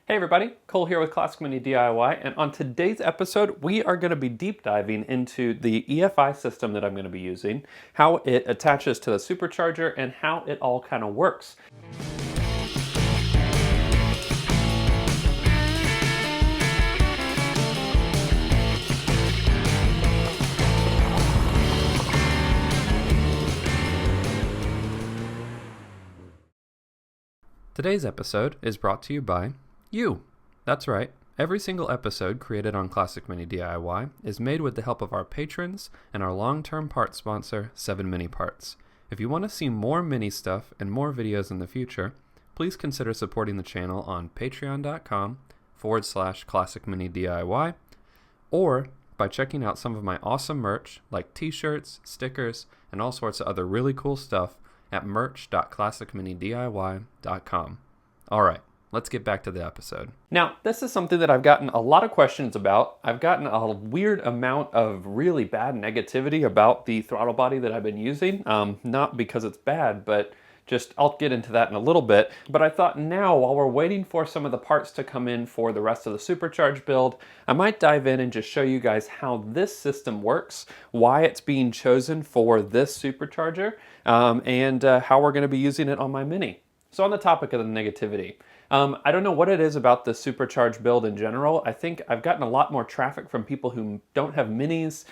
Hey everybody, Cole here with Classic Mini DIY, and on today's episode we are going to be deep diving into the EFI system that I'm going to be using, how it attaches to the Supercharger, and how it all kind of works. Today's episode is brought to you by you. That's right. Every single episode created on Classic Mini DIY is made with the help of our patrons and our long-term part sponsor, 7 Mini Parts. If you want to see more mini stuff and more videos in the future, please consider supporting the channel on patreon.com/Classic Mini DIY, or by checking out some of my awesome merch like t-shirts, stickers, and all sorts of other really cool stuff at merch.classicminidiy.com. Alright, let's get back to the episode. Now, this is something that I've gotten a lot of questions about. I've gotten a weird amount of really bad negativity about the throttle body that I've been using. Not because it's bad, but just, I'll get into that in a little bit. But I thought now, while we're waiting for some of the parts to come in for the rest of the Supercharge build, I might dive in and just show you guys how this system works, why it's being chosen for this Supercharger, and how we're going to be using it on my Mini. So on the topic of the negativity, I don't know what it is about the Supercharge build in general. I think I've gotten a lot more traffic from people who don't have Minis,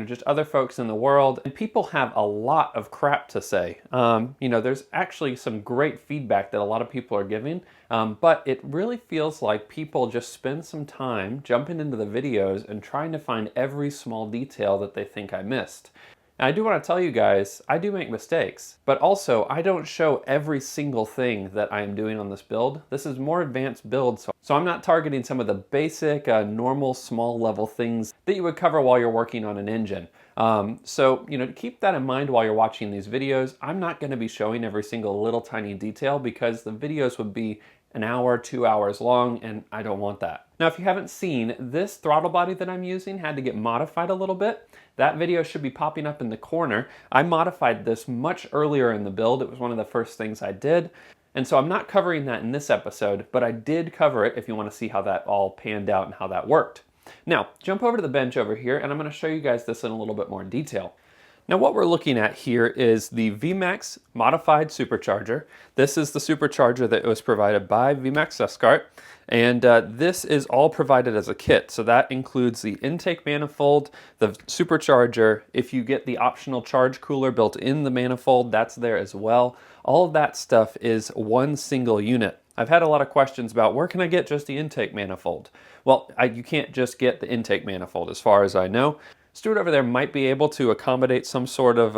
just other folks in the world. And people have a lot of crap to say. There's actually some great feedback that a lot of people are giving, but it really feels like people just spend some time jumping into the videos and trying to find every small detail that they think I missed. And I do want to tell you guys, I do make mistakes, but also I don't show every single thing that I am doing on this build. This is more advanced build, so I'm not targeting some of the basic, normal, small level things that you would cover while you're working on an engine. Keep that in mind while you're watching these videos. I'm not going to be showing every single little tiny detail because the videos would be an hour, 2 hours long, and I don't want that. Now, if you haven't seen, this throttle body that I'm using had to get modified a little bit. That video should be popping up in the corner. I modified this much earlier in the build. It was one of the first things I did. And so I'm not covering that in this episode, but I did cover it if you want to see how that all panned out and how that worked. Now, jump over to the bench over here, and I'm going to show you guys this in a little bit more detail. Now what we're looking at here is the VMAX modified Supercharger. This is the Supercharger that was provided by VMAX Escart, and this is all provided as a kit. So that includes the intake manifold, the Supercharger. If you get the optional charge cooler built in the manifold, that's there as well. All of that stuff is one single unit. I've had a lot of questions about where can I get just the intake manifold? Well, you can't just get the intake manifold as far as I know. Stuart over there might be able to accommodate some sort of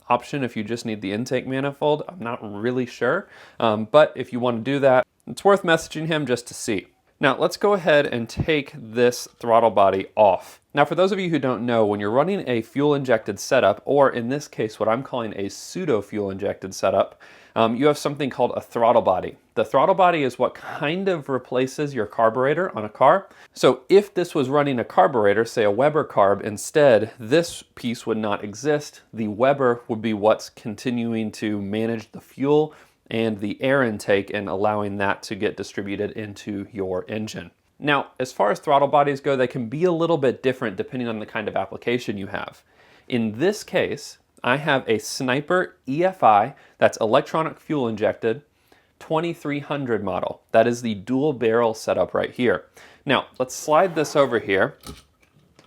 option if you just need the intake manifold. I'm not really sure, but if you want to do that, it's worth messaging him just to see. Now let's go ahead and take this throttle body off. Now for those of you who don't know, when you're running a fuel injected setup, or in this case what I'm calling a pseudo fuel injected setup, you have something called a throttle body. The throttle body is what kind of replaces your carburetor on a car. So if this was running a carburetor, say a Weber carb, instead this piece would not exist. The Weber would be what's continuing to manage the fuel and the air intake and allowing that to get distributed into your engine. Now, as far as throttle bodies go, they can be a little bit different depending on the kind of application you have. In this case, I have a Sniper EFI, that's electronic fuel injected, 2300 model. That is the dual barrel setup right here. Now, let's slide this over here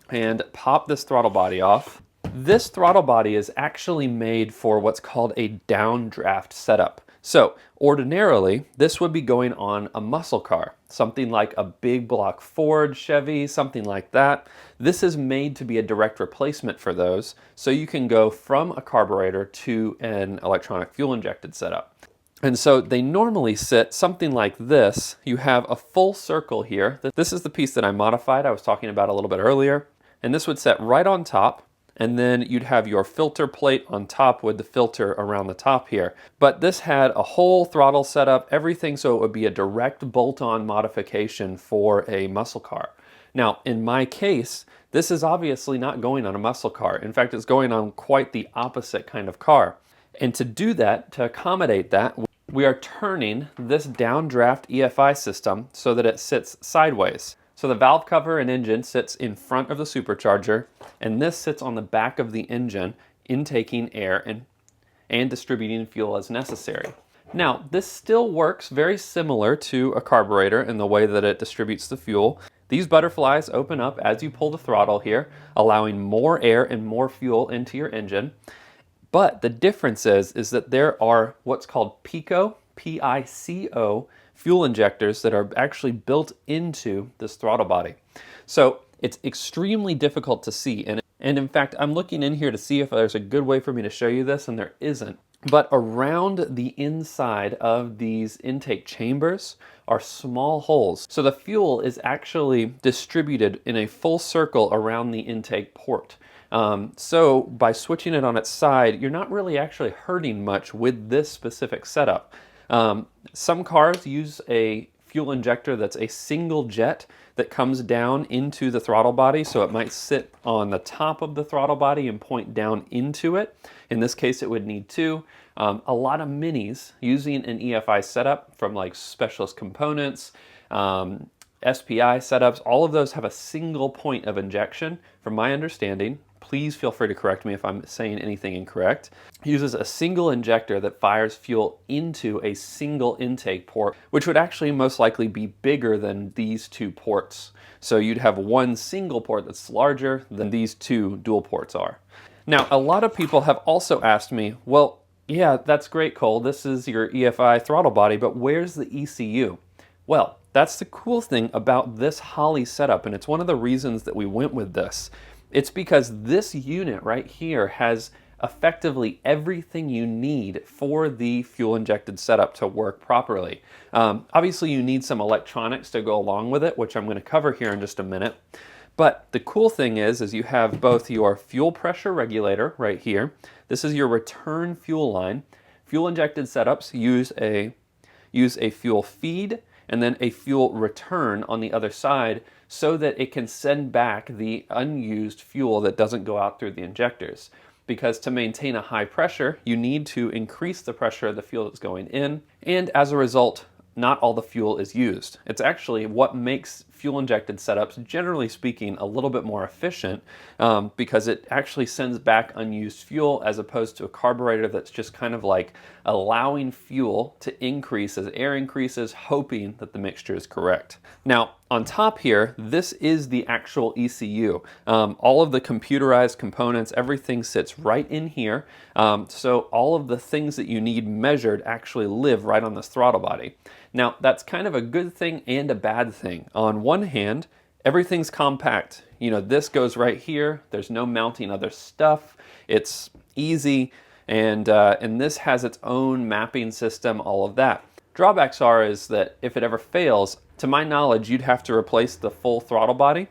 and pop this throttle body off. This throttle body is actually made for what's called a downdraft setup. So ordinarily, this would be going on a muscle car, something like a big block Ford, Chevy, something like that. This is made to be a direct replacement for those, so you can go from a carburetor to an electronic fuel injected setup. And so they normally sit something like this. You have a full circle here. This is the piece that I modified, I was talking about a little bit earlier, and this would set right on top. And then you'd have your filter plate on top with the filter around the top here. But this had a whole throttle setup, everything, so it would be a direct bolt-on modification for a muscle car. Now, in my case, this is obviously not going on a muscle car. In fact, it's going on quite the opposite kind of car. And to do that, to accommodate that, we are turning this downdraft EFI system so that it sits sideways. So the valve cover and engine sits in front of the supercharger, and this sits on the back of the engine, intaking air and distributing fuel as necessary. Now, this still works very similar to a carburetor in the way that it distributes the fuel. These butterflies open up as you pull the throttle here, allowing more air and more fuel into your engine. But the difference is that there are what's called PICO, P-I-C-O, fuel injectors that are actually built into this throttle body. So it's extremely difficult to see. And in fact, I'm looking in here to see if there's a good way for me to show you this, and there isn't. But around the inside of these intake chambers are small holes. So the fuel is actually distributed in a full circle around the intake port. So by switching it on its side, you're not really actually hurting much with this specific setup. Some cars use a fuel injector that's a single jet that comes down into the throttle body, so it might sit on the top of the throttle body and point down into it. In this case, it would need two. A lot of minis using an EFI setup from like Specialist Components, SPI setups, all of those have a single point of injection, from my understanding. Please feel free to correct me if I'm saying anything incorrect. It uses a single injector that fires fuel into a single intake port, which would actually most likely be bigger than these two ports. So you'd have one single port that's larger than these two dual ports are. Now, a lot of people have also asked me, well, yeah, that's great, Cole. This is your EFI throttle body, but where's the ECU? Well, that's the cool thing about this Holley setup, and it's one of the reasons that we went with this. It's because this unit right here has effectively everything you need for the fuel injected setup to work properly. Obviously you need some electronics to go along with it, which I'm going to cover here in just a minute. But the cool thing is you have both your fuel pressure regulator right here. This is your return fuel line. Fuel injected setups use a fuel feed and then a fuel return on the other side, so that it can send back the unused fuel that doesn't go out through the injectors. Because to maintain a high pressure, you need to increase the pressure of the fuel that's going in, and as a result, not all the fuel is used. It's actually what makes fuel injected setups, generally speaking, a little bit more efficient, because it actually sends back unused fuel, as opposed to a carburetor that's just kind of like allowing fuel to increase as air increases, hoping that the mixture is correct. Now, on top here, this is the actual ECU. All of the computerized components, everything sits right in here. So all of the things that you need measured actually live right on this throttle body. Now, that's kind of a good thing and a bad thing. On one hand, everything's compact. You know, this goes right here. There's no mounting other stuff. It's easy, and this has its own mapping system, all of that. Drawbacks is that if it ever fails, to my knowledge, you'd have to replace the full throttle body.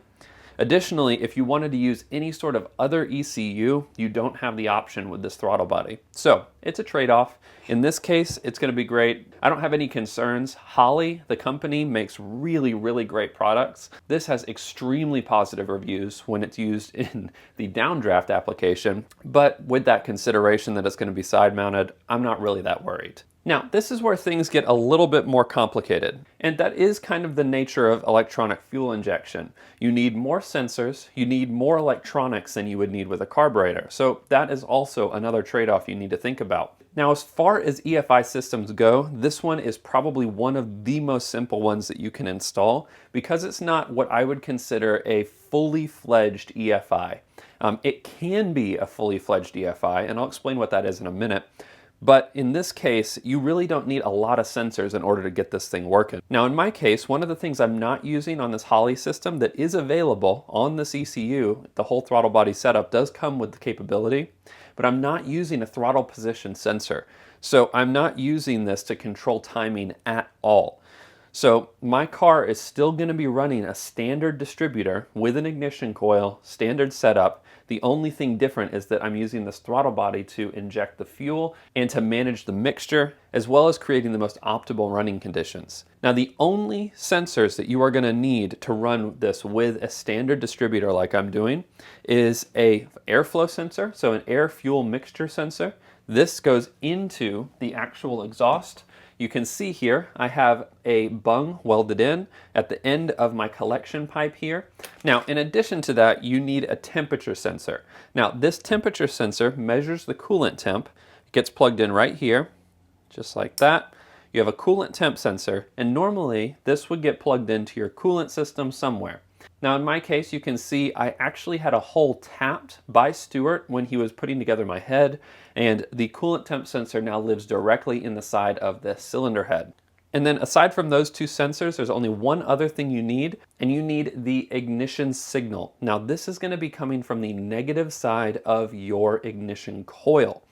Additionally, if you wanted to use any sort of other ECU, you don't have the option with this throttle body. So it's a trade-off. In this case, it's going to be great. I don't have any concerns. Holley, the company, makes really, really great products. This has extremely positive reviews when it's used in the downdraft application, but with that consideration that it's going to be side-mounted, I'm not really that worried. Now, this is where things get a little bit more complicated, and that is kind of the nature of electronic fuel injection. You need more sensors, you need more electronics than you would need with a carburetor, so that is also another trade-off you need to think about. Now, as far as EFI systems go, this one is probably one of the most simple ones that you can install, because it's not what I would consider a fully fledged EFI. It can be a fully fledged EFI, and I'll explain what that is in a minute. But in this case, you really don't need a lot of sensors in order to get this thing working. Now, in my case, one of the things I'm not using on this Holley system that is available on this ECU, the whole throttle body setup does come with the capability, but I'm not using a throttle position sensor. So I'm not using this to control timing at all. So my car is still going to be running a standard distributor with an ignition coil, standard setup. The only thing different is that I'm using this throttle body to inject the fuel and to manage the mixture, as well as creating the most optimal running conditions. Now, the only sensors that you are going to need to run this with a standard distributor like I'm doing is a airflow sensor, so an air-fuel mixture sensor. This goes into the actual exhaust. You can see here I have a bung welded in at the end of my collection pipe here. Now, in addition to that, you need a temperature sensor. Now, this temperature sensor measures the coolant temp. It gets plugged in right here, just like that. You have a coolant temp sensor, and normally this would get plugged into your coolant system somewhere. Now in my case, you can see I actually had a hole tapped by Stuart when he was putting together my head, and the coolant temp sensor now lives directly in the side of the cylinder head. And then aside from those two sensors, there's only one other thing you need, and you need the ignition signal. Now this is going to be coming from the negative side of your ignition coil.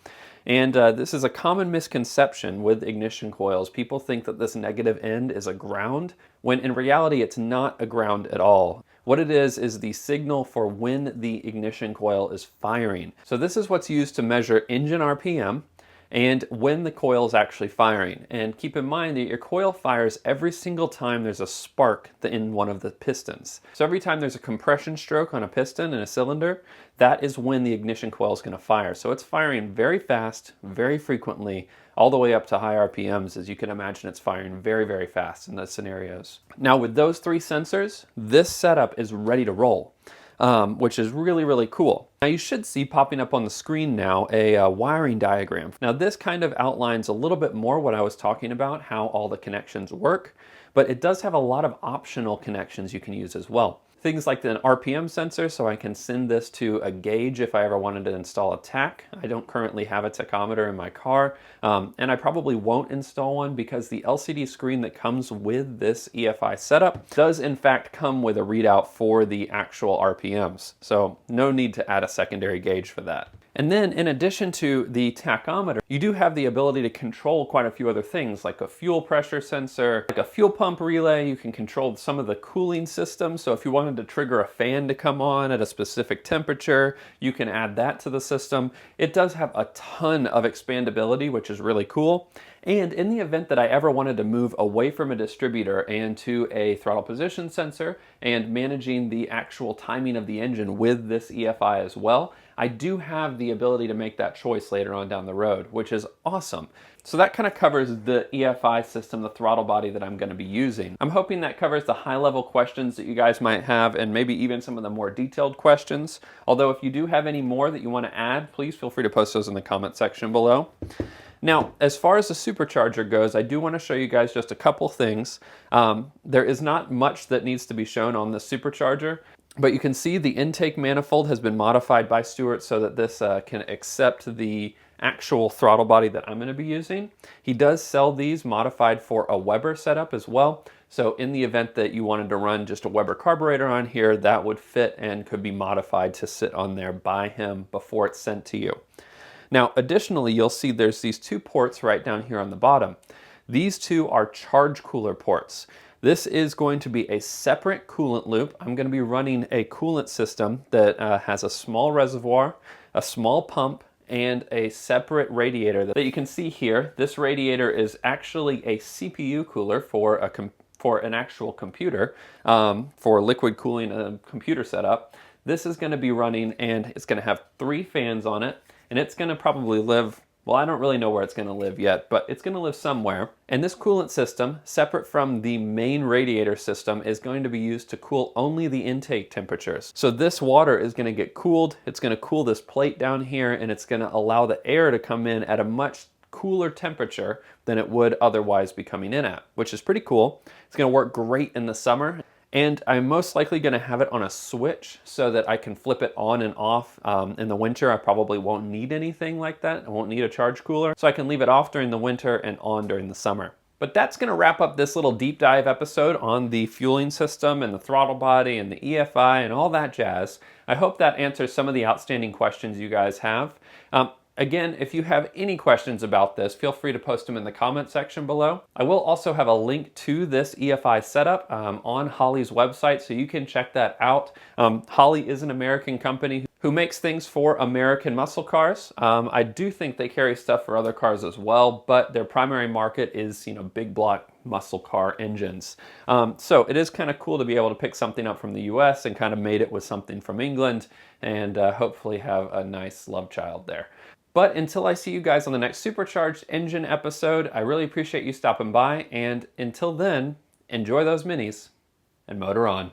And this is a common misconception with ignition coils. People think that this negative end is a ground, when in reality it's not a ground at all. What it is the signal for when the ignition coil is firing. So this is what's used to measure engine RPM and when the coil is actually firing. And keep in mind that your coil fires every single time there's a spark in one of the pistons. So every time there's a compression stroke on a piston in a cylinder, that is when the ignition coil is going to fire. So it's firing very fast, very frequently, all the way up to high RPMs. As you can imagine, it's firing very, very fast in those scenarios. Now with those three sensors, this setup is ready to roll. Which is really, really cool. Now you should see popping up on the screen now a wiring diagram. Now this kind of outlines a little bit more what I was talking about, how all the connections work, but it does have a lot of optional connections you can use as well. Things like the RPM sensor, so I can send this to a gauge if I ever wanted to install a tach. I don't currently have a tachometer in my car, and I probably won't install one because the LCD screen that comes with this EFI setup does in fact come with a readout for the actual RPMs. So no need to add a secondary gauge for that. And then in addition to the tachometer, you do have the ability to control quite a few other things like a fuel pressure sensor, like a fuel pump relay. You can control some of the cooling systems. So if you wanted to trigger a fan to come on at a specific temperature, you can add that to the system. It does have a ton of expandability, which is really cool. And in the event that I ever wanted to move away from a distributor and to a throttle position sensor and managing the actual timing of the engine with this EFI as well, I do have the ability to make that choice later on down the road, which is awesome. So that kind of covers the EFI system, the throttle body that I'm going to be using. I'm hoping that covers the high-level questions that you guys might have and maybe even some of the more detailed questions. Although if you do have any more that you want to add, please feel free to post those in the comment section below. Now, as far as the supercharger goes, I do want to show you guys just a couple things. There is not much that needs to be shown on the supercharger, but you can see the intake manifold has been modified by Stuart so that this can accept the actual throttle body that I'm going to be using. He does sell these modified for a Weber setup as well. So in the event that you wanted to run just a Weber carburetor on here, that would fit and could be modified to sit on there by him before it's sent to you. Now, additionally, you'll see there's these two ports right down here on the bottom. These two are charge cooler ports. This is going to be a separate coolant loop. I'm going to be running a coolant system that has a small reservoir, a small pump, and a separate radiator that you can see here. This radiator is actually a CPU cooler for an actual computer, for liquid cooling a computer setup. This is going to be running, and it's going to have 3 fans on it, and it's going to probably live, well, I don't really know where it's going to live yet, but it's going to live somewhere. And this coolant system, separate from the main radiator system, is going to be used to cool only the intake temperatures. So this water is going to get cooled, it's going to cool this plate down here, and it's going to allow the air to come in at a much cooler temperature than it would otherwise be coming in at, which is pretty cool. It's going to work great in the summer. And I'm most likely going to have it on a switch so that I can flip it on and off. In the winter, I probably won't need anything like that. I won't need a charge cooler. So I can leave it off during the winter and on during the summer. But that's going to wrap up this little deep dive episode on the fueling system and the throttle body and the EFI and all that jazz. I hope that answers some of the outstanding questions you guys have. Again, if you have any questions about this, feel free to post them in the comment section below. I will also have a link to this EFI setup on Holley's website, so you can check that out. Holley is an American company who makes things for American muscle cars. I do think they carry stuff for other cars as well, but their primary market is, big block muscle car engines. So it is kind of cool to be able to pick something up from the US and kind of made it with something from England and hopefully have a nice love child there. But until I see you guys on the next Supercharged Engine episode, I really appreciate you stopping by, and until then, enjoy those minis and motor on.